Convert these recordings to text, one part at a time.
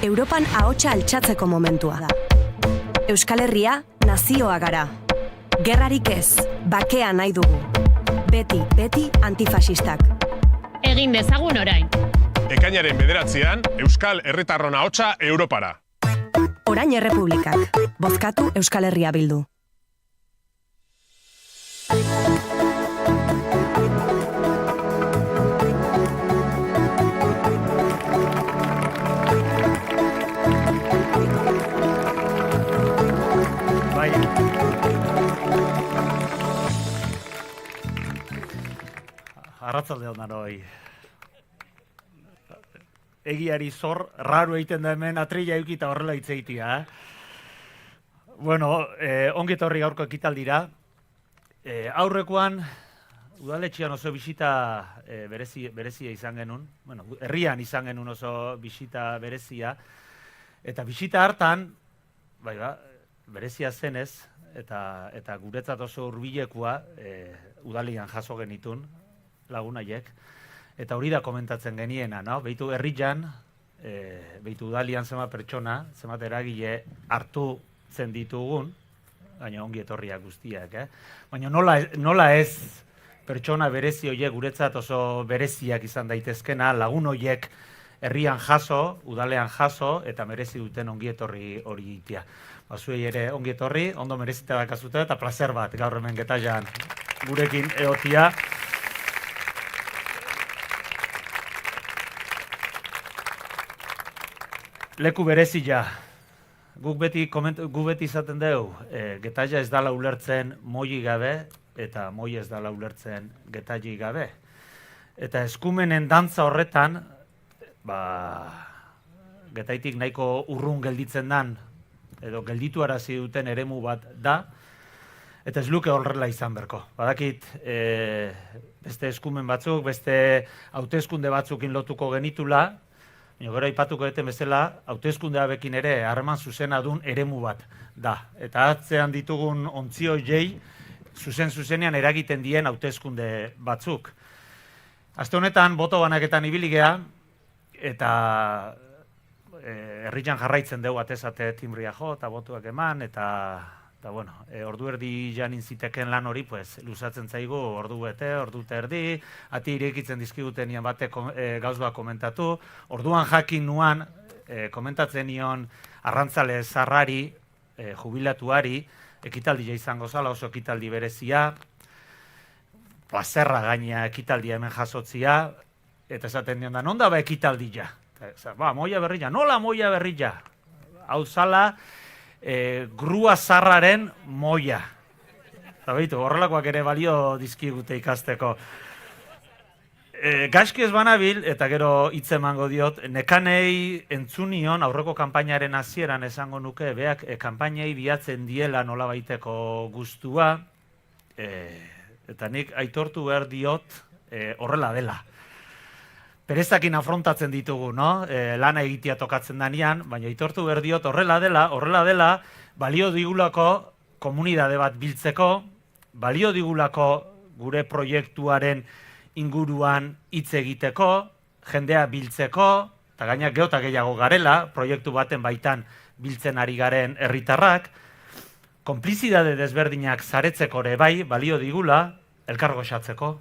Europan ahotsa altxatzeko momentua da. Euskal Herria nazioa gara. Gerrarik ez, bakea nahi dugu. Beti, beti antifasistak. Egin dezagun orain. Ekainaren 9an, Euskal Herritarron ahotsa Europara. Orain Errepublikak. Bozkatu Euskal Herria Bildu. Arratzalde hon danoi. Egiari zor, raro egiten da hemen atrila eukita horrela hitz egitea. Bueno, ongi etorri gaurko ekitaldira. Aurrekoan, udaletxean oso bisita berezia izan genuen. Bueno, herrian izan genuen oso bisita berezia. Eta bisita hartan, berezia zenez, eta guretzat oso hurbilekoa udalian jaso genitun, lagunaiek, eta hori da komentatzen geniena, no? Behitu herrian, behitu udalian zema pertsona, zema eragile hartu zen ditugun, baina ongi etorriak guztiak, Baina nola ez pertsona berezi horiek guretzat oso bereziak izan daitezkena, lagun horiek herrian jaso, udalean jaso, eta merezi duten ongi etorri hori itia. Zuei ere ongi etorri, ondo merezita dakazute, eta placer bat gaur hemen Getaian gurekin egotia. Leku berezia, guk beti izaten dugu, Getaia ez dala ulertzen moi gabe, eta moi ez dala ulertzen Getaia gabe. Eta eskumenen dantza horretan, Getaitik nahiko urrun gelditzen dan, edo gelditu arazi duten eremu bat da, eta ez luke horrela izan berko. Badakit, beste eskumen batzuk, beste hauteskunde batzukin lotuko genitula, gero aipatuko deten bezala, hauteskundearekin ere harreman zuzena dun eremu bat da. Eta atzean ditugun ontzio jei, zuzenean eragiten dien hauteskunde batzuk. Aste honetan, boto banaketan ibili gea, eta herrian jarraitzen dugu atezate timbria jo, eta botuak eman, eta ordu erdi janin ziteken lan hori, luzatzen zaigu ordu bete, ordu terdi, ati irekitzen dizkiguten nian bate gauz bat komentatu, orduan jakin nuan komentatzen nion arrantzale zarrari, jubilatuari, ekitaldia izango zala, oso ekitaldi berezia, zerra gaina ekitaldia hemen jasotzia, eta esaten nion da, non da ekitaldia? Moia berrilla, nola moia berrilla? Hau zala, grua zarraren moia. Horrelakoak ere balio dizkigute ikasteko. Gaizki ez banabil, eta gero hitz emango diot, nekanei entzunion aurreko kanpainaren hasieran esango nuke, beak kanpainei biatzen diela nola baiteko gustua, eta nik aitortu behar diot horrela dela. Perezakin afrontatzen ditugu, no? Lana egitea tokatzen danean, baina aitortu behar diot horrela dela, balio digulako komunidade bat biltzeko, balio digulako gure proiektuaren inguruan hitz egiteko, jendea biltzeko, eta gainak geota gehiago garela, proiektu baten baitan biltzen ari garen herritarrak, konplizidade desberdinak zaretzeko ere bai, balio digula, elkar goxatzeko.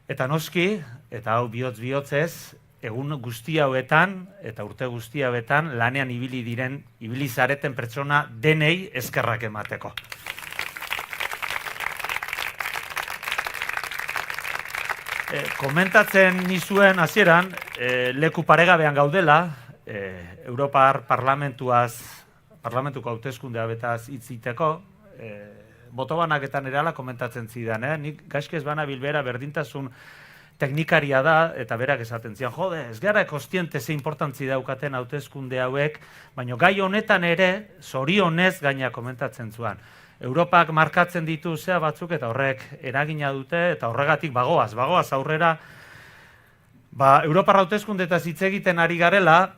Eta noski, eta hau bihotz-bihotzez, egun guzti hauetan, eta urte guzti hauetan, lanean ibili zareten pertsona denei eskerrak emateko. Komentatzen nizuen hasieran, leku paregabean gaudela, Europar parlamentuko hauteskundea betaz hitziteko, boto banaketan erala komentatzen zidan, nik gaizki ez bana bilbera berdintasun teknikaria da, eta berak esaten zian, jode, ez gara kostiente ze importantzi daukaten hauteskunde hauek, baina gai honetan ere, zorionez gaina komentatzen zuen. Europak markatzen ditu zea batzuk, eta horrek eragina dute, eta horregatik bagoaz aurrera, Europar hauteskundetaz hitz egiten ari garela,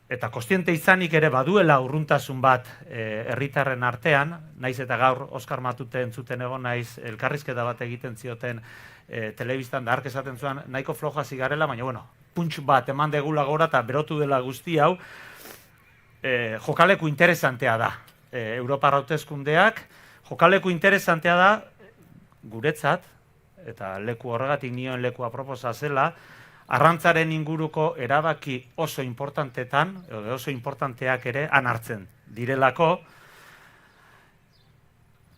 eta kostiente izanik ere baduela urruntasun bat herritarren artean, naiz eta gaur Oskar Matute entzuten egon naiz elkarrizketa bat egiten zioten telebistan da hark esaten zuen nahiko floja zigarela, baina punts bat eman degula gora eta berotu dela guzti hau, jokaleku interesantea da. Europar hauteskundeak, jokaleku interesantea da, guretzat, eta leku horregatik nioen lekua proposa zela, arrantzaren inguruko erabaki oso importantetan, oso importanteak ere, hartzen direlako,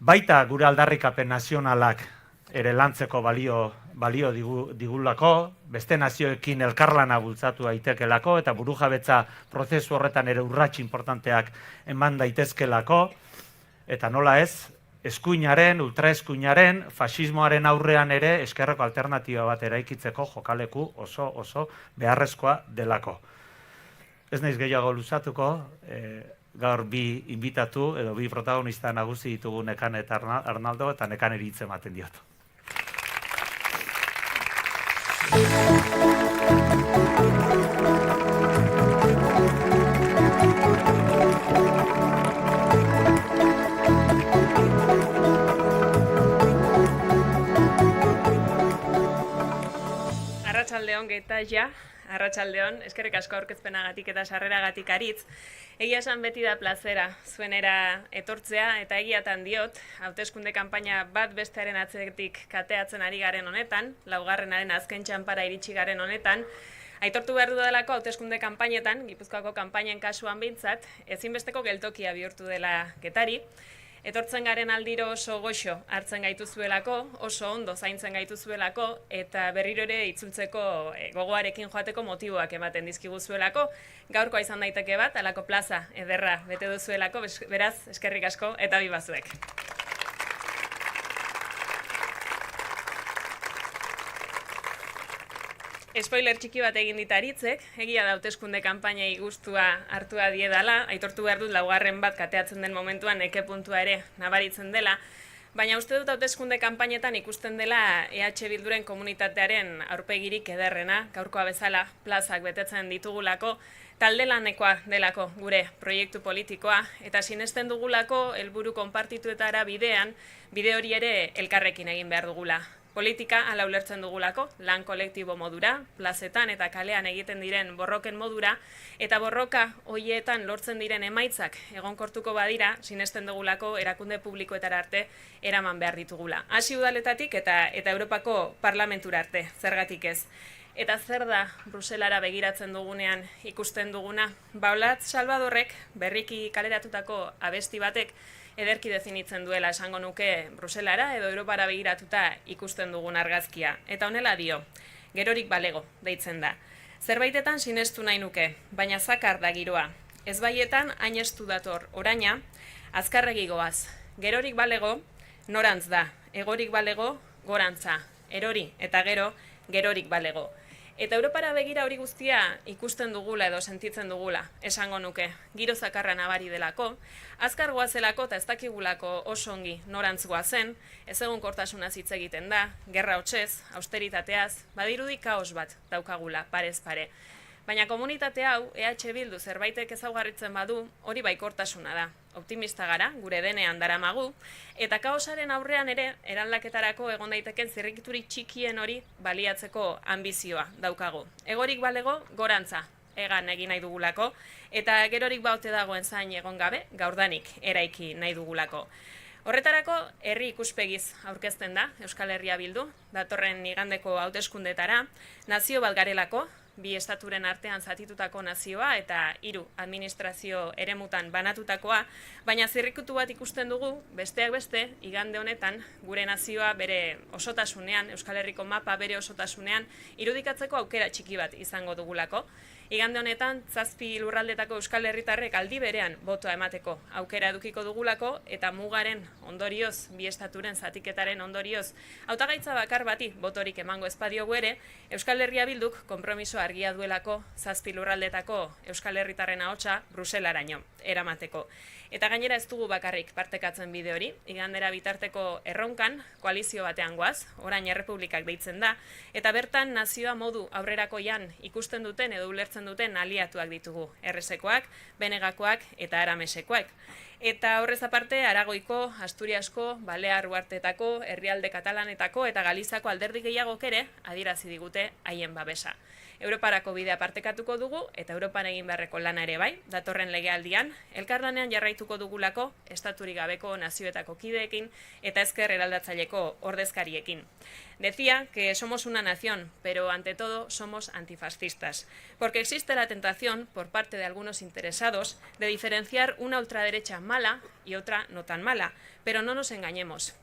baita gure aldarrikapen nazionalak ere lantzeko balio digulako, beste nazioekin elkarlana bultzatu daitekelako, eta burujabetza prozesu horretan ere urrats importanteak eman daitezkelako, eta nola ez, eskuinaren, ultraeskuinaren, fasismoaren aurrean ere eskerreko alternatiba bat eraikitzeko jokaleku oso beharrezkoa delako. Ez naiz gehiago luzatuko, gaur bi inbitatu edo bi protagonista nagusi ditugu Nekane eta Arnaldo, eta Nekaneri hitz ematen diot. Arratsaldeon Getaia, arratsaldeon, eskerrik asko aurkezpenagatik eta sarreragatik aritz. Egia esan beti da plazera zuenera etortzea eta egiatan diot, hauteskunde kanpaina bat bestearen atzetik kateatzen ari garen honetan, laugarrenaren azken txanpara iritsi garen honetan, aitortu behar dudalako hauteskunde kanpainetan, Gipuzkoako kanpainen kasuan behintzat, ezinbesteko geltokia bihurtu dela Getari. Etortzen garen aldiro oso goxo hartzen gaituzuelako, oso ondo zaintzen gaituzuelako, eta berriro ere itzultzeko gogoarekin joateko motiboak ematen dizkiguzuelako. Gaurkoa izan daiteke bat, halako plaza ederra bete duzuelako, beraz, eskerrik asko eta bi bazuek. Spoiler txiki bat egin dit Aritzek, egia da hauteskunde kanpainei gustua hartua diedala, aitortu behar dut laugarren bat kateatzen den momentuan eke puntua ere nabaritzen dela, baina uste dut hauteskunde kanpainetan ikusten dela EH Bilduren komunitatearen aurpegirik ederrena, gaurkoa bezala plazak betetzen ditugulako, talde lanekoa delako gure proiektu politikoa, eta sinesten dugulako helburu konpartituetara bide hori ere elkarrekin egin behar dugula. Politika hala ulertzen dugulako, lan kolektibo modura, plazetan eta kalean egiten diren borroken modura, eta borroka horietan lortzen diren emaitzak egonkortuko badira, sinesten dugulako erakunde publikoetara arte eraman behar ditugula. Hasi udaletatik eta Europako parlamentura arte, zergatik ez. Eta zer da Bruselara begiratzen dugunean ikusten duguna? Olatz Salvadorrek berriki kaleratutako abesti batek ederki definitzen duela esango nuke Bruselara edo Europara begiratuta ikusten dugun argazkia. Eta honela dio, gerorik balego deitzen da. Zerbaitetan sinestu nahi nuke, baina zakar da giroa. Ezbaietan hainestu dator oraina, azkarregi goaz. Gerorik balego, norantz da. Egorik balego, gorantza. Erori eta gero, gerorik balego. Eta Europara begira hori guztia ikusten dugula edo sentitzen dugula, esango nuke, giro zakarra nabari delako, azkar goazelako eta ez dakigulako oso ongi norantz goazen, ez egonkortasunaz hitz egiten da, gerra hotsez, austeritateaz, badirudi kaos bat daukagula, parez pare. Baina komunitate hau, EH Bildu zerbaitek ezaugarritzen badu, hori baikortasuna da. Optimista gara, gure denean daramagu, eta kaosaren aurrean ere, eraldaketarako egon daiteken zirrikiturik txikien hori baliatzeko ambizioa daukagu. Egorik balego, gorantza, egan egin nahi dugulako, eta gerorik baute dagoen zain egon gabe, gaurdanik eraiki nahi dugulako. Horretarako, herri ikuspegiz aurkezten da, Euskal Herria Bildu, datorren igandeko hauteskundetara, nazio bat garelako, bi estaturen artean zatitutako nazioa eta 3 administrazio eremutan banatutakoa, baina zirrikutu bat ikusten dugu, besteak beste, igande honetan, gure nazioa bere osotasunean, Euskal Herriko mapa bere osotasunean, irudikatzeko aukera txiki bat izango dugulako. Igande honetan, 7 lurraldetako Euskal Herritarrek aldi berean botoa emateko aukera edukiko dugulako, eta mugaren ondorioz, bi estaturen zatiketaren ondorioz, hautagaitza bakar bati botorik emango ezpadiogu ere, Euskal Herria Bilduk konpromiso argia duelako 7 lurraldetako Euskal Herritarren ahotsa Bruselaraino eramateko. Eta gainera ez dugu bakarrik partekatzen bide hori, igandera bitarteko erronkan, koalizio batean goaz, orain errepublikak deitzen da, eta bertan nazioa modu aurrerakoian ikusten duten edo ulertzen duten aliatuak ditugu, erresekoak, benegakoak eta aramesekoak. Eta horrez aparte, Aragoiko, Asturiasko, Balear uhartetako, herrialde katalanetako eta Galizako alderdi gehiagok ere adierazi digute haien babesa. Europarako bidea partekatuko dugu eta Europan egin beharreko lana ere bai, datorren legealdian, elkarlanean jarraituko dugulako estaturik gabeko nazioetako kideekin eta ezker eraldatzaileko ordezkariekin. Decía que somos una nación, pero ante todo somos antifascistas, porque existe la tentación por parte de algunos interesados de diferenciar una ultraderecha mala y otra no tan mala, pero no nos engañemos.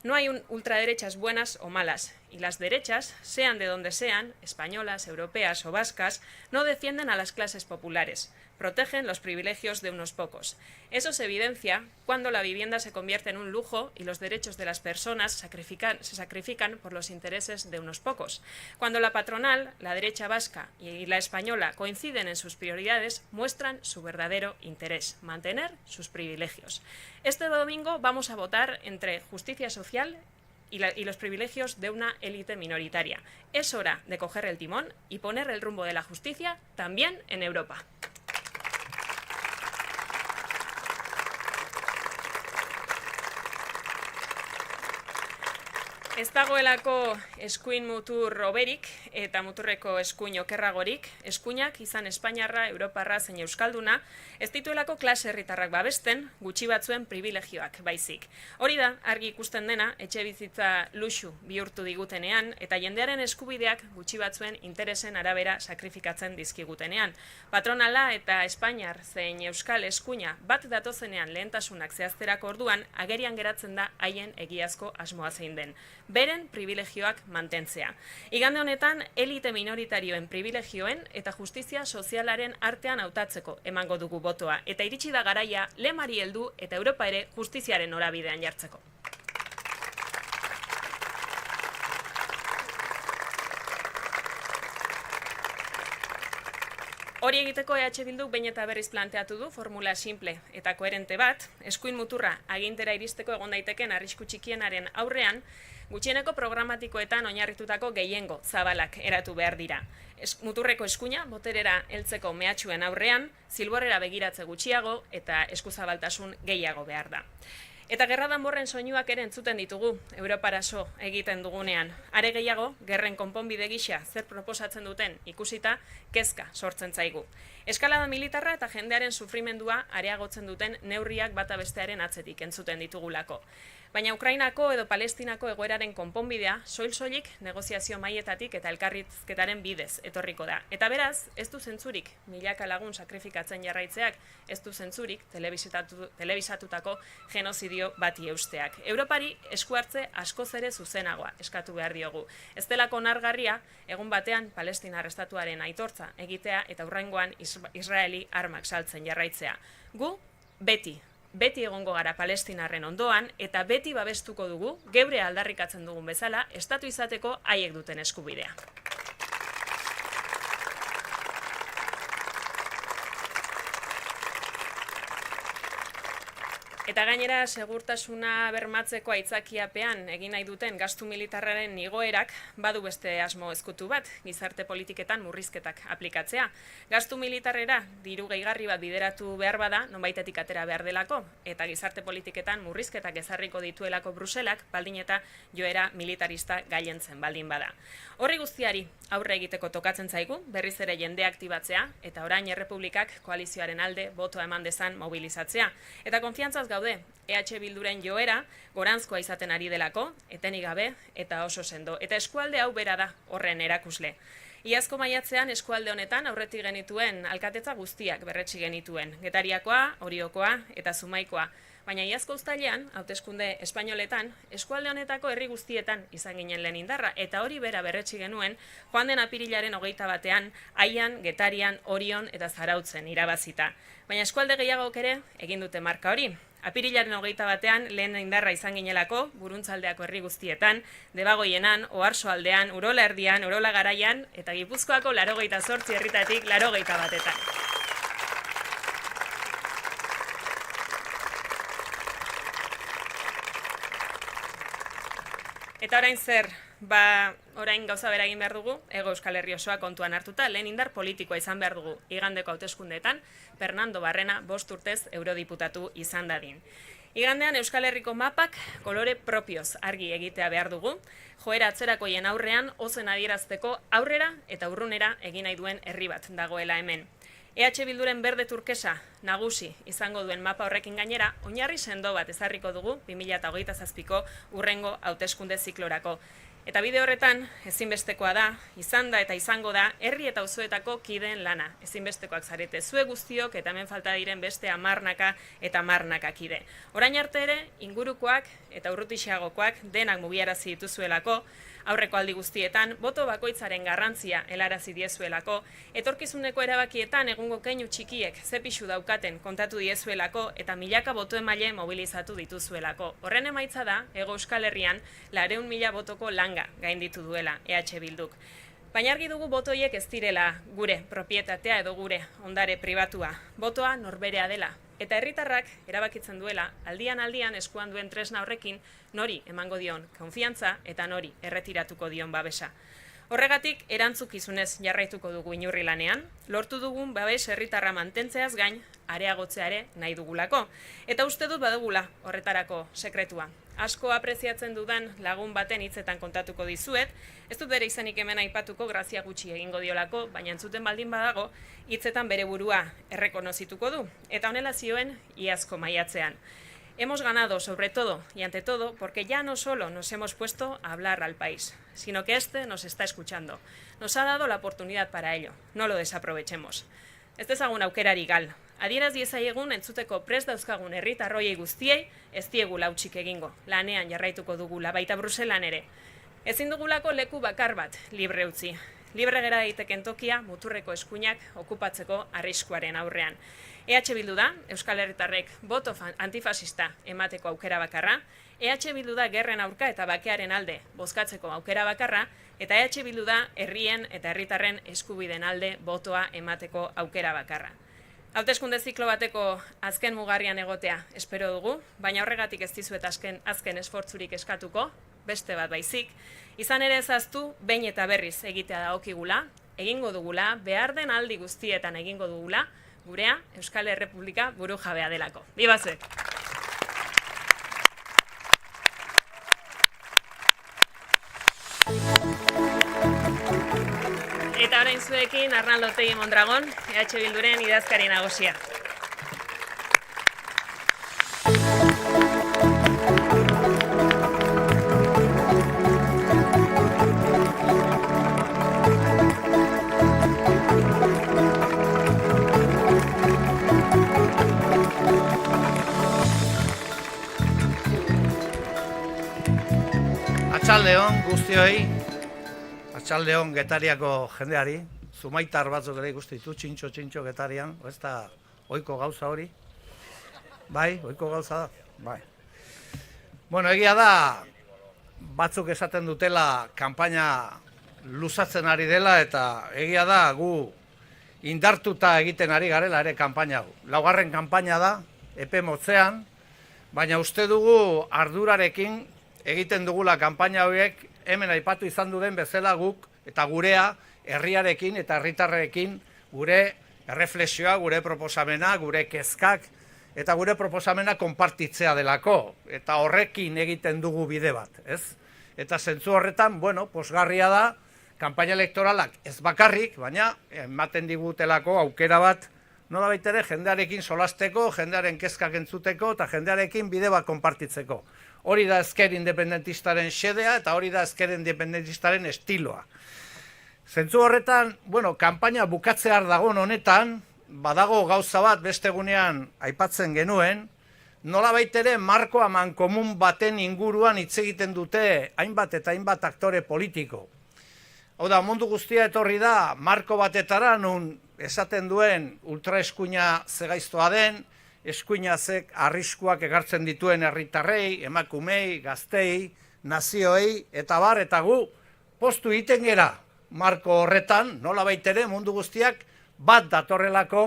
No hay ultraderechas buenas o malas, y las derechas, sean de donde sean, españolas, europeas o vascas, no defienden a las clases populares, protegen los privilegios de unos pocos. Eso se evidencia cuando la vivienda se convierte en un lujo y los derechos de las personas se sacrifican por los intereses de unos pocos. Cuando la patronal, la derecha vasca y la española coinciden en sus prioridades, muestran su verdadero interés, mantener sus privilegios. Este domingo vamos a votar entre justicia social y los privilegios de una élite minoritaria. Es hora de coger el timón y poner el rumbo de la justicia también en Europa. Ez dagoelako eskuin mutur hoberik eta muturreko eskuin okerragorik, eskuinak izan Espainiarra, Europarra zein Euskalduna, ez dituelako klase herritarrak babesten, gutxi batzuen privilegioak baizik. Hori da, argi ikusten dena, etxe bizitza luxu bihurtu digutenean, eta jendearen eskubideak gutxi batzuen interesen arabera sakrifikatzen dizkigutenean. Patronala eta Espainiar zein Euskal eskuina bat datozenean lehentasunak zehazterako orduan, agerian geratzen da haien egiazko asmoa zein den. Beren privilegioak mantentzea. Igande honetan, elite minoritarioen privilegioen eta justizia sozialaren artean hautatzeko emango dugu botoa, eta iritsi da garaia lemari heldu eta Europa ere justiziaren norabidean jartzeko. Hori egiteko EH Bilduk behin eta berriz planteatu du formula simple eta koherente bat, eskuin muturra agintera iristeko egon daiteken arrisku txikienaren aurrean, gutxieneko programatikoetan oinarritutako gehiengo zabalak eratu behar dira. Muturreko eskuina boterera heltzeko mehatxuen aurrean, zilborrera begiratze gutxiago eta eskuzabaltasun gehiago behar da. Eta gerra danborren soinuak ere entzuten ditugu, Europaraso egiten dugunean. Are gehiago, gerren konponbide gisa zer proposatzen duten ikusita, kezka sortzen zaigu. Eskalada militarra eta jendearen sufrimendua areagotzen duten neurriak bata bestearen atzetik entzuten ditugulako. Baina Ukrainako edo Palestinako egoeraren konponbidea soil-soilik negoziazio maietatik eta elkarrizketaren bidez etorriko da. Eta beraz, ez du zentzurik milaka lagun sakrifikatzen jarraitzeak, ez du zentzurik telebisatutako genozidio bati eusteak. Europari esku hartze askoz ere zuzenagoa eskatu behar diogu. Ez delako onargarria, egun batean Palestinar estatuaren aitortza egitea eta hurrengoan Israeli armak saltzen jarraitzea. Gu, beti egongo gara Palestinarren ondoan eta beti babestuko dugu, geure aldarrikatzen dugun bezala, estatu izateko haiek duten eskubidea. Eta gainera, segurtasuna bermatzeko aitzakiapean egin nahi duten gastu militarraren igoerak badu beste asmo ezkutu bat, gizarte politiketan murrizketak aplikatzea. Gastu militarrera diru gehigarri bat bideratu behar bada, nonbaitetik atera behar delako, eta gizarte politiketan murrizketak ezarriko dituelako Bruselak, baldin eta joera militarista gailentzen baldin bada. Horri guztiari aurre egiteko tokatzen zaigu, berriz ere jende aktibatzea, eta orain Errepublikak koalizioaren alde botoa eman dezan mobilizatzea. Eta konfiantzaz gaude, EH Bilduren joera goranzkoa izaten ari delako, etenik gabe eta oso sendo. Eta eskualde hau bera da horren erakusle. Iazko maiatzean eskualde honetan aurretik genituen alkatetza guztiak berretsi genituen. Getariakoa, Oriokoa eta Zumaikoa. Baina iazko uztailean, hauteskunde espainoletan, eskualde honetako herri guztietan izan ginen lehen indarra, eta hori bera berretsi genuen, joan den apirilaren 21ean, Aian, Getarian, Orion eta Zarautzen irabazita. Baina eskualde gehiagok ere egin dute marka hori. Apirilaren 21ean lehen indarra izan ginelako, Buruntzaldeako herri guztietan, Debagoienan, Oarsoaldean, Urola Erdian, Urola Garaian, eta Gipuzkoako 88 herritatik 81etan. Eta orain zer, orain gauza bera egin behar dugu, Hego Euskal Herri osoa kontuan hartuta, lehen indar politikoa izan behar dugu igandeko hauteskundeetan, Fernando Barrena 5 urtez eurodiputatu izan dadin. Igandean Euskal Herriko mapak kolore propioz argi egitea behar dugu, joera atzerakoien aurrean ozen adierazteko aurrera eta urrunera egin nahi duen herri bat dagoela hemen. EH Bilduren berde turkesa nagusi izango duen mapa horrekin gainera, oinarri sendo bat ezarriko dugu 2027ko urrengo hauteskunde ziklorako. Eta bide horretan, ezinbestekoa da, izan da eta izango da, herri eta auzoetako kideen lana. Ezinbestekoak zarete zue guztiok eta hemen falta diren beste 10 eta 10 kide. Orain arte ere, ingurukoak eta urrutixeagokoak denak mugiarazi dituzuelako, aurreko aldi guztietan, boto bakoitzaren garrantzia helarazi diezuelako, etorkizuneko erabakietan egungo keinu txikiek ze pixu daukaten kontatu diezuelako eta milaka boto emaile mobilizatu dituzuelako. Horren emaitza da, Hego Euskal Herrian 400.000 botoko langa gainditu duela EH Bilduk. Baina argi dugu botoiek ez direla gure propietatea edo gure ondare pribatua. Botoa norberea dela. Eta herritarrak erabakitzen duela, aldian eskuan duen tresna horrekin nori emango dion konfiantza eta nori erretiratuko dion babesa. Horregatik, erantzukizunez jarraituko dugu inurri lanean, lortu dugun babes herritarra mantentzeaz gain, areagotzea ere nahi dugulako. Eta uste dut badugula horretarako sekretua. Asko apreziatzen dudan lagun baten hitzetan kontatuko dizuet, ez dut bere izenik hemen aipatuko grazia gutxi egingo diolako, baina entzuten baldin badago, hitzetan bere burua errekonozituko du, eta honela zioen iazko maiatzean. Hemos ganado sobre todo y ante todo porque ya no solo nos hemos puesto a hablar al país, sino que este nos está escuchando. Nos ha dado la oportunidad para ello, no lo desaprovechemos. Ez dezagun aukerari gal. Adieraz diezaiegun entzuteko prest dauzkagun herritarroiei guztiei ez diegula hutsik egingo, lanean jarraituko dugula, baita Bruselan ere. Ezin dugulako leku bakar bat libre utzi. Libre gera daiteken tokia muturreko eskuinak okupatzeko arriskuaren aurrean. EH Bildu da, Euskal Herritarrek boto antifasista emateko aukera bakarra, EH Bildu da gerren aurka eta bakearen alde bozkatzeko aukera bakarra, eta EH Bildu da herrien eta herritarren eskubideen alde botoa emateko aukera bakarra. Hauteskunde ziklo bateko azken mugarrian egotea espero dugu, baina horregatik ez dizuet azken esfortzurik eskatuko, beste bat baizik, izan ere ezaztu behin eta berriz egitea dagokigula, egingo dugula, behar den aldi guztietan egingo dugula, gurea Euskal Errepublika buru jabea delako. Biba zuek! Eta orain zuekin Arnaldo Otegi Mondragon, EH Bilduren idazkari nagusia. Arratsaldeon guztioi, arratsaldeon Getariako jendeari, Zumaitar batzuk ere ikusten ditu, txintxo Getarian, ez da ohiko gauza hori? Bai, ohiko gauza da? Bai. Bueno, egia da, batzuk esaten dutela kanpaina luzatzen ari dela, eta egia da gu indartuta egiten ari garela ere kanpaina hau. Laugarren kanpaina da, epe motzean, baina uste dugu ardurarekin egiten dugula kanpaina horiek hemen aipatu izan duen bezala guk eta gurea herriarekin eta herritarrekin gure erreflexioa, gure proposamena, gure kezkak eta gure proposamena konpartitzea delako eta horrekin egiten dugu bide bat, ez? Eta zentzu horretan, bueno, posgarria da kanpaina elektoralak ez bakarrik, baina ematen digutelako aukera bat nolabait ere jendearekin solasteko, jendearen kezkak entzuteko eta jendearekin bide bat konpartitzeko. Hori da ezker independentistaren xedea eta hori da ezker independentistaren estiloa. Zentzu horretan, bueno, kanpaina bukatzear dagoen honetan, badago gauza bat beste egunean aipatzen genuen, nolabait ere marko amankomun baten inguruan hitz egiten dute hainbat eta hainbat aktore politiko. Hau da, mundu guztia etorri da marko batetara nun esaten duen ultraeskuina zegaiztoa den, eskuinazek arriskuak egartzen dituen herritarrei, emakumei, gaztei, nazioei, eta bar, eta gu postu egiten gera marko horretan, nolabait ere mundu guztiak bat datorrelako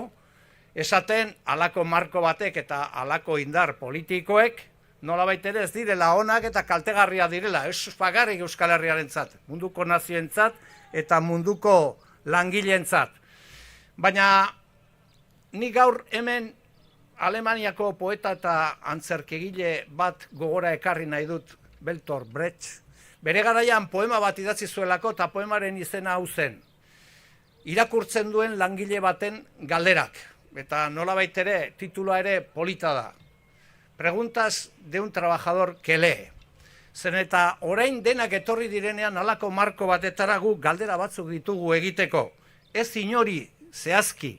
esaten halako marko batek eta halako indar politikoek nolabait ere ez direla onak eta kaltegarria direla, ez bakarrik Euskal Herriarentzat, munduko nazioentzat eta munduko langileentzat. Baina ni gaur hemen Alemaniako poeta eta antzerkegile bat gogora ekarri nahi dut, Bertolt Brecht. Bere garaian poema bat idatzi zuelako eta poemaren izena hau zen. Irakurtzen duen langile baten galderak. Eta nolabait ere, titulua ere polita da. Preguntas de un trabajador que lee. Zen eta orain denak etorri direnean halako marko batetara guk galdera batzuk ditugu egiteko. Ez inori zehazki,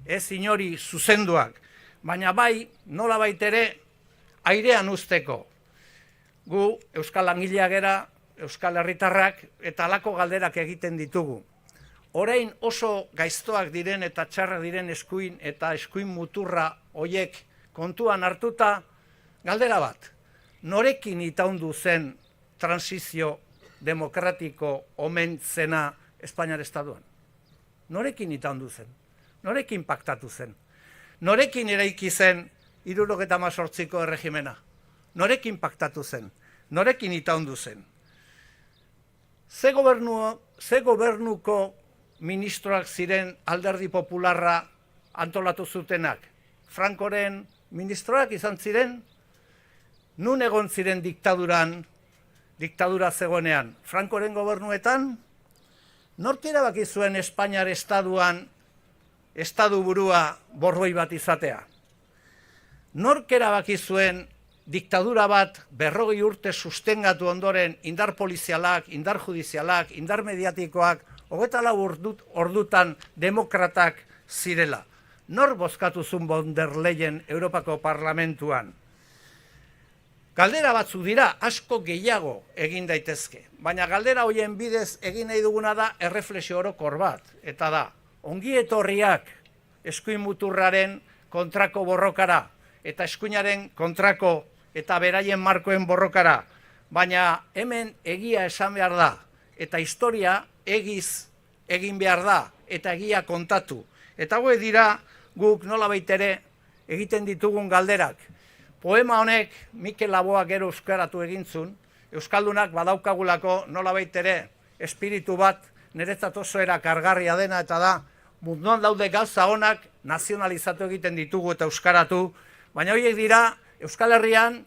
ez inori zuzenduak, baina bai nolabait ere airean uzteko. Gu euskal langileak gera, euskal herritarrak eta halako galderak egiten ditugu. Orain oso gaiztoak diren eta txarrak diren eskuin eta eskuin muturra hoiek kontuan hartuta galdera bat. Norekin itaundu zen transizio demokratiko omen zena Espainiar Estatuan? Norekin itaundu zen? Norekin paktatu zen? Norekin eraiki zen 78ko erregimena? Norekin paktatu zen? Norekin itaundu zen? Ze gobernuko ministroak ziren Alderdi Popularra antolatu zutenak? Francoren ministroak izan ziren? Nun egon ziren diktadura zegoenean? Francoren gobernuetan? Nork erabaki zuen Espainiar Estatuan estadu burua borroi bat izatea? Nork erabaki zuen diktadura bat 40 urte sustengatu ondoren indar polizialak, indar judizialak, indar mediatikoak 24 ordutan demokratak zirela? Nor bozkatu zuen von der Leyen Europako Parlamentuan? Galdera batzu dira, asko gehiago egin daitezke. Baina galdera hoien bidez egin nahi duguna da erreflexio orokor bat. Eta da, ongi etorriak eskuin muturraren kontrako borrokara eta eskuinaren kontrako eta beraien markoen borrokara. Baina hemen egia esan behar da eta historia egiz egin behar da eta egia kontatu. Eta hauek dira guk nolabait ere egiten ditugun galderak. Poema honek Mikel Laboak gero euskaratu egintzun, euskaldunak badaukagulako nolabait ere espiritu bat niretzat oso era kargarria dena eta da munduan daude gauza honak nazionalizatu egiten ditugu eta euskaratu, baina horiek dira Euskal Herrian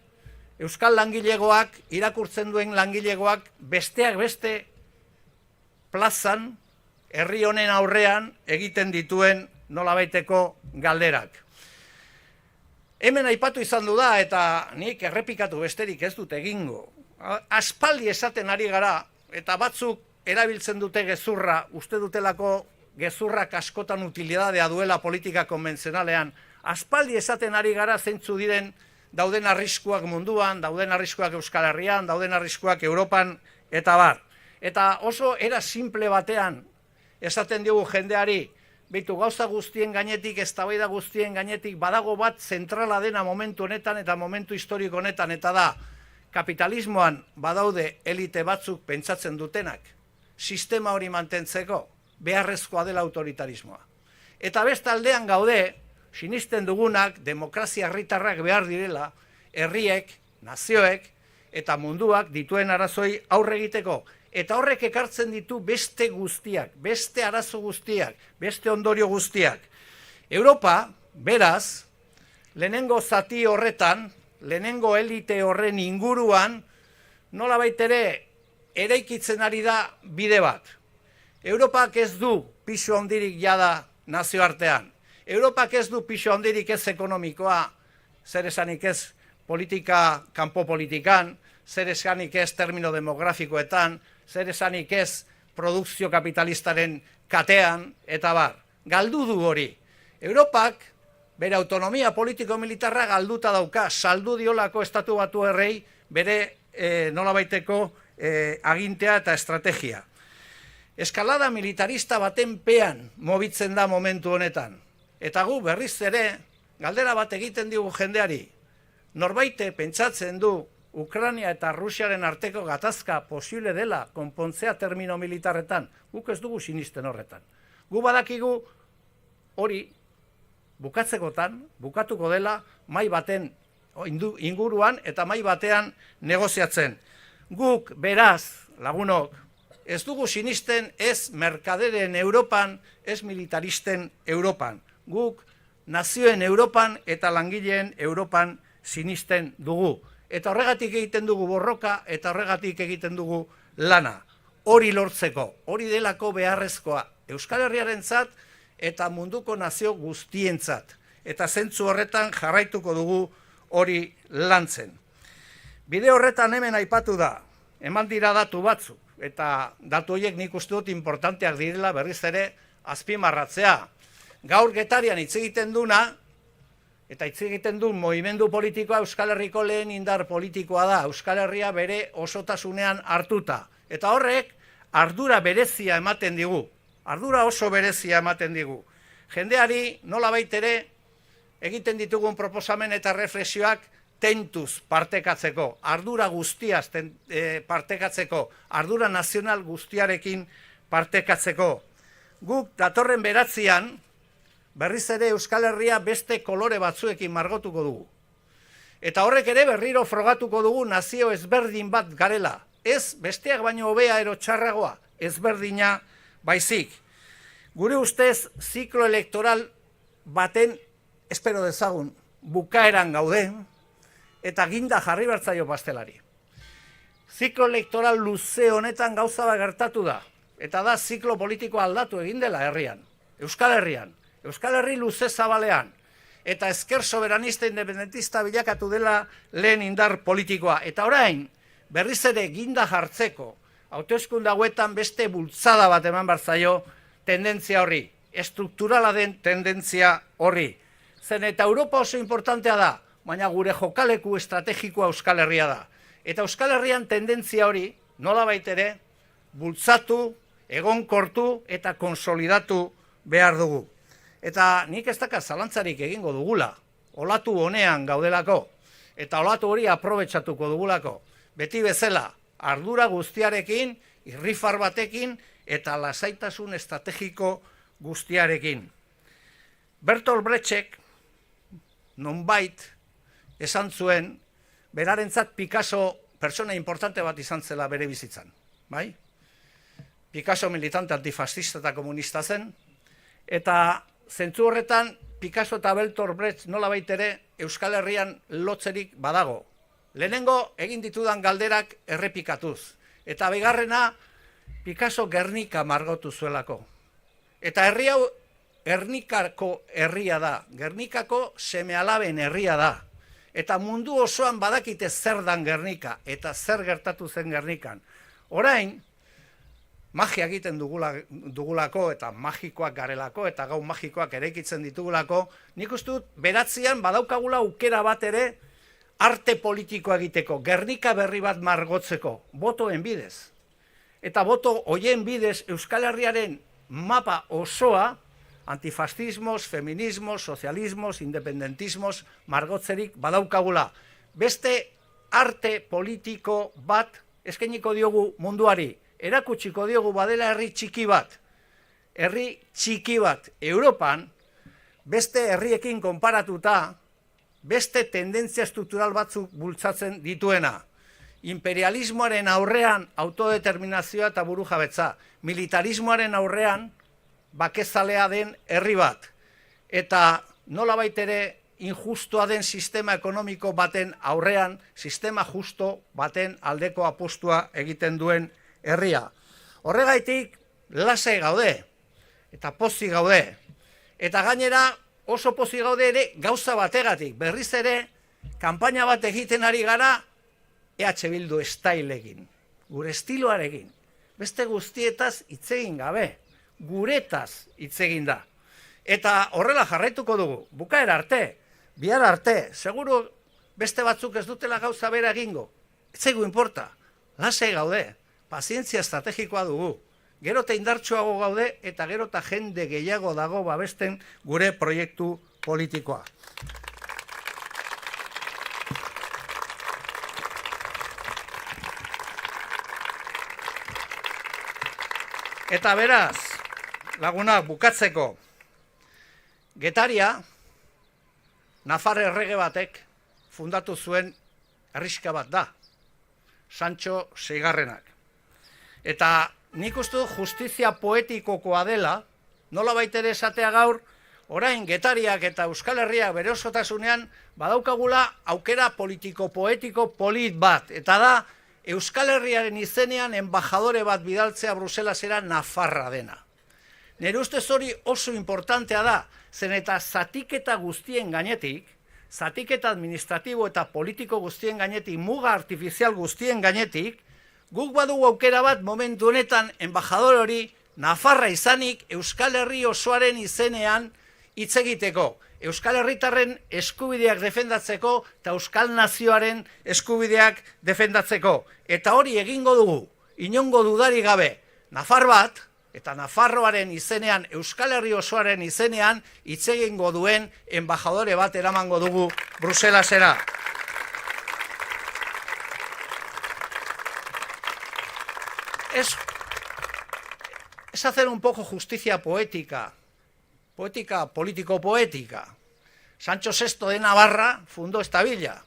euskal langilegoak, irakurtzen duen langilegoak besteak beste plazan, herri honen aurrean egiten dituen nolabaiteko galderak. Hemen aipatu izan du da, eta nik errepikatu besterik ez dut egingo. Aspaldi esaten ari gara, eta batzuk erabiltzen dute gezurra, uste dutelako gezurrak askotan utilidadea duela politika konbentzionalean. Aspaldi esaten ari gara zeintzu diren dauden arriskuak munduan, dauden arriskuak Euskal Herrian, dauden arriskuak Europan, eta bar. Eta oso era simple batean esaten diogu jendeari, beitu gauza guztien gainetik, eztabaida guztien gainetik, badago bat zentrala dena momentu honetan eta momentu historiko honetan, eta da, kapitalismoan badaude elite batzuk pentsatzen dutenak, sistema hori mantentzeko, beharrezkoa dela autoritarismoa. Eta beste aldean gaude, sinisten dugunak, demokrazia herritarrak behar direla, herriek, nazioek, eta munduak dituen arazoi aurre egiteko. Eta horrek ekartzen ditu beste guztiak, beste arazo guztiak, beste ondorio guztiak. Europa, beraz, lehenengo zati horretan, lehenengo elite horren inguruan, nolabait ere eraikitzen ari da bide bat. Europak ez du pisu handirik jada nazioartean. Europak ez du pisu handirik ez ekonomikoa, zer esanik ez politika, kanpo politikan, zer esanik ez termino demografikoetan, zer esanik ez produkzio kapitalistaren katean, eta bar. Galdu du hori. Europak bere autonomia politiko-militarra galduta dauka, saldu diolako estatu batu herrei bere nolabaiteko agintea eta estrategia. Eskalada militarista baten pean mobitzen da momentu honetan. Eta gu berriz ere galdera bat egiten digu jendeari. Norbaite pentsatzen du Ukraina eta Rusiaren arteko gatazka posible dela konpontzea termino militarretan, guk ez dugu sinisten horretan. Gu badakigu hori bukatzekotan, bukatuko dela mai baten inguruan eta mai batean negoziatzen. Guk beraz, lagunok, ez dugu sinisten ez merkaderen Europan, ez militaristen Europan. Guk nazioen Europan eta langileen Europan sinisten dugu. Eta horregatik egiten dugu borroka eta horregatik egiten dugu lana. Hori lortzeko, hori delako beharrezkoa Euskal Herriarentzat eta munduko nazio guztientzat. Eta zentzu horretan jarraituko dugu hori lantzen. Bide horretan hemen aipatu da, eman dira datu batzuk, eta datu horiek nik uste dut importanteak direla berriz ere azpimarratzea. Gaur Getarian hitz egiten duna, eta hitz egiten du mugimendu politikoa Euskal Herriko lehen indar politikoa da, Euskal Herria bere osotasunean hartuta. Eta horrek ardura berezia ematen digu, ardura oso berezia ematen digu. Jendeari nolabait ere egiten ditugun proposamen eta reflexioak tentuz partekatzeko, ardura guztiaz partekatzeko, ardura nazional guztiarekin partekatzeko. Guk datorren beratzean, berriz ere Euskal Herria beste kolore batzuekin margotuko dugu. Eta horrek ere berriro frogatuko dugu nazio ezberdin bat garela. Ez besteak baino hobea ero txarragoa, ezberdina baizik. Gure ustez, ziklo elektoral baten, espero dezagun, bukaeran gauden, eta ginda jarri bertzaio pastelari. Ziklo elektoral luze honetan gauza bat gertatu da, eta da ziklo politikoa aldatu egin dela herrian, Euskal Herrian, Euskal Herri luze zabalean, eta ezker soberanista independentista bilakatu dela lehen indar politikoa. Eta orain, berriz ere ginda jartzeko, hauteskunde hauetan beste bultzada bat eman bertzaio tendentzia horri, estrukturala den tendentzia horri. Zen eta Europa oso importantea da, baina gure jokaleku estrategikoa Euskal Herria da. Eta Euskal Herrian tendentzia hori, nolabait ere, bultzatu, egonkortu eta konsolidatu behar dugu. Eta nik ez dakar zalantzarik egingo dugula, olatu honean gaudelako, eta olatu hori aprobetxatuko dugulako. Beti bezala, ardura guztiarekin, irrifar batekin, eta lasaitasun estrategiko guztiarekin. Bertolt Brechtek, nonbait, esan zuen, berarentzat Picasso pertsona importante bat izan zela bere bizitzan. Bai? Picasso militante antifascista eta komunista zen, eta zentzu horretan Picasso eta Bertolt Brecht nolabait ere Euskal Herrian lotzerik badago. Lehenengo egin ditudan galderak errepikatuz. Eta bigarrena Picasso Gernika margotu zuelako. Eta herri hau Gernikako herria da, Gernikako seme-alaben herria da. Eta mundu osoan badakite zer dan Gernika, eta zer gertatu zen Gernikan. Orain, magia egiten dugulako, eta magikoak garelako, eta gau magikoak eraikitzen ditugulako, nik uste dut beratzean badaukagula aukera bat ere arte politikoa egiteko, Gernika berri bat margotzeko, botoen bidez. Eta boto hoien bidez Euskal Herriaren mapa osoa, antifascismos, feminismos, sozialismos, independentismos, margotzerik badaukagula. Beste arte politiko bat eskainiko diogu munduari, erakutsiko diogu badela herri txiki bat. Herri txiki bat Europan, beste herriekin konparatuta, beste tendentzia estruktural batzuk bultzatzen dituena. Imperialismoaren aurrean autodeterminazioa eta burujabetza, militarismoaren aurrean bakezalea den herri bat, eta nolabait ere injustua den sistema ekonomiko baten aurrean, sistema justo baten aldeko apostua egiten duen herria. Horregaitik lasai gaude, eta pozik gaude, eta gainera oso pozik gaude ere gauza bategatik, berriz ere kanpaina bat egiten ari gara EH Bildu estailekin, gure estiloarekin, beste guztietaz hitz egin gabe, guretaz hitz egin da. Eta horrela jarraituko dugu, bukaera arte, bihar arte, seguru beste batzuk ez dutela gauza bera egingo. Ez zaigu inporta, lasai gaude, pazientzia estrategikoa dugu, gero eta indartsuago gaude eta gero eta jende gehiago dago babesten gure proiektu politikoa. Eta beraz, lagunak bukatzeko, Getaria, Nafar errege batek fundatu zuen herrixka bat da, Sancho Seigarrenak. Eta nik uste dut justizia poetikokoa dela, nolabait ere esatea gaur, orain Getariak eta Euskal Herriak bere osotasunean badaukagula aukera politiko-poetiko polit bat, eta da Euskal Herriaren izenean embajadore bat bidaltzea Bruselasera Nafarra dena. Nire ustez hori oso importantea da, zen eta zatiketa guztien gainetik, zatiketa administratibo eta politiko guztien gainetik, muga artifizial guztien gainetik, guk badugu aukera bat momentu honetan embajadore hori Nafarra izanik Euskal Herri osoaren izenean hitz egiteko, Euskal Herritarren eskubideak defendatzeko eta Euskal Nazioaren eskubideak defendatzeko. Eta hori egingo dugu, inongo dudari gabe, Nafar bat, eta Nafarroaren izenean, Euskal Herri osoaren izenean, hitz egingo duen embajadore bat eramango dugu Bruselasera. Es hacer un poco justicia poética, político-poética. Sancho VI de Navarra fundó esta villa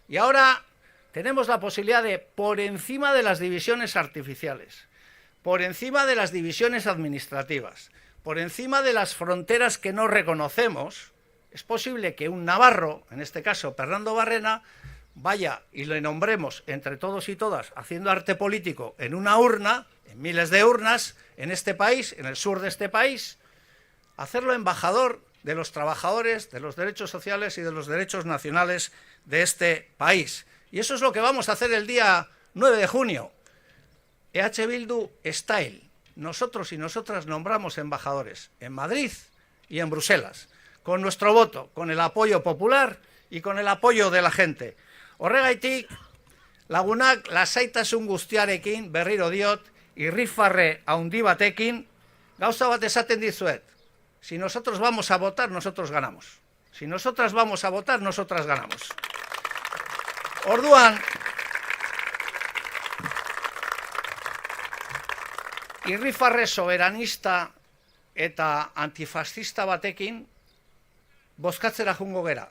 y ahora tenemos la posibilidad de, por encima de las divisiones artificiales, por encima de las divisiones administrativas, por encima de las fronteras que no reconocemos, es posible que un navarro, en este caso Fernando Barrena, vaya y le nombremos entre todos y todas haciendo arte político en una urna, en miles de urnas, en este país, en el sur de este país, hacerlo embajador de los trabajadores, de los derechos sociales y de los derechos nacionales de este país. Y eso es lo que vamos a hacer el día 9 de junio. EH Bildu Style. Nosotros y nosotras nombramos embajadores en Madrid y en Bruselas, con nuestro voto, con el apoyo popular y con el apoyo de la gente. Horregaitik, lagunak lasaitasun guztiarekin, berriro diot, irrifarre handi batekin, gauza bat esaten dizuet. Si nosotros vamos a votar, nosotros ganamos. Si nosotras vamos a votar, nosotras ganamos. Orduan, irrifarre soberanista eta antifascista batekin bozkatzera jungo gera.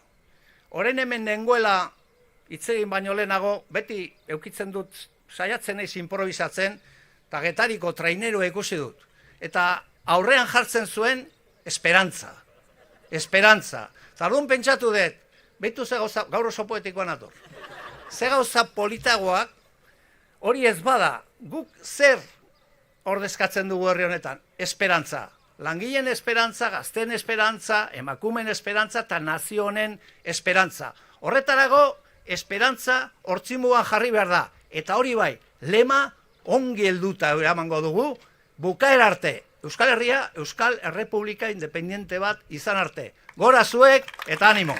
Orain hemen nengoela hitz egin baino lehenago, beti eukitzen dut saiatzen naiz improvisatzen, eta Getariko trainerua ikusi dut. Eta aurrean jartzen zuen esperantza. Esperantza. Zardun pentsatu dut, behitu ze gauza, gaur oso poetikoan ator. Ze gauza politagoak, hori ez bada, guk zer ordezkatzen dugu herri honetan? Esperantza. Langileen esperantza, gazten esperantza, emakumen esperantza eta nazio honen esperantza. Horretarago, esperantza hortzimugan jarri behar da. Eta hori bai, lema ongi helduta eramango dugu, bukaera arte. Euskal Herria, Euskal Errepublika Independiente bat izan arte. Gora zuek eta animo!